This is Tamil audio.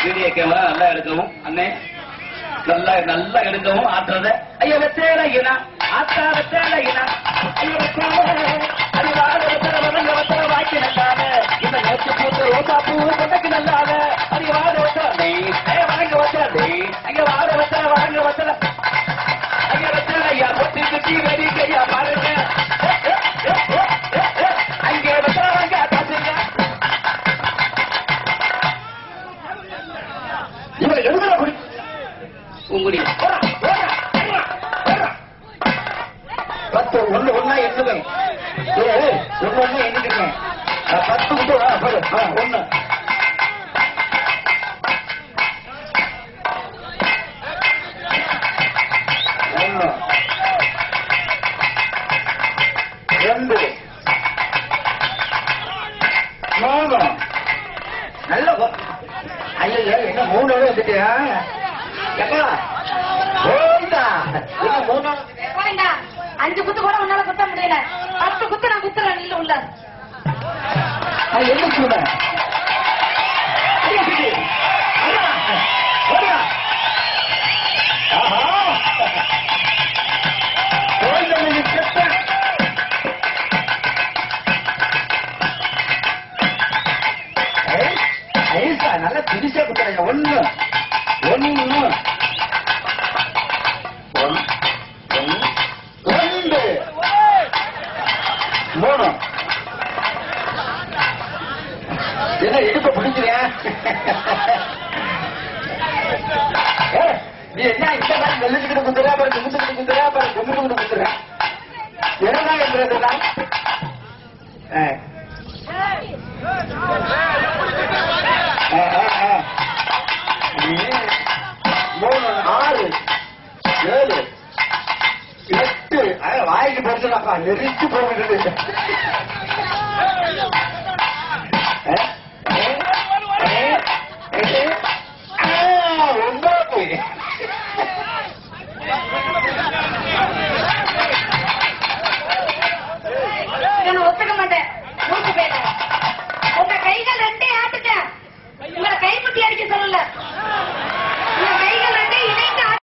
வீடியோ கேமரா நல்லா எடுக்கவும் அண்ணே, நல்லா நல்லா எடுக்கவும் ஆட்டுறத. ஐயோ வச்சேனா ஆத்தா வச்சேனா ஐயோ வச்சால வாய்க்கு நல்லாத இந்த நோச்சு பூத்து ரோசா பூ கொண்டைக்கு நல்லாத அது வாட வச்சாலே வாங்க வச்சாலே அங்க வாட வச்சல வாங்க வச்சல ஐயா வச்சல ஐயா ஒட்டி சுத்தி வெடி கையா பாருங்க அங்கே வச்சவங்க பாத்துங்க. இவங்க எழுதுற குடி உங்களுடைய 10 ஒண்ணு ஒன்னா எண்ணுவேன். ஒண்ணு ஒண்ணு எண்ணிக்கிறேன். 10 ஒண்ணு 1 2 3 நல்ல ஐயோ என்ன 3 வந்துட்டியா எப்பா போயிட்டா என்ன 3 5 குத்து கூட உன்னால குத்த முடியல. 10 குத்து நான் குத்துறேன். இல்ல உள்ள என்ன சொல்ல நல்லா திரிசா குத்துறேன். 1 1 3 என்ன இடுப்ப பிடிக்கிறியா? நீ என்ன இந்த மாதிரி வெள்ளிக்கிட்டு குத்துறா பாரு, கும்பிட்டு குத்துறா பாரு, கும்பிட்டு குத்துற என்னடா என்றதுலாம் 3 6 7 8 வாய்க்கு போச்சுடாப்பா நெரிச்சு போகிட்டு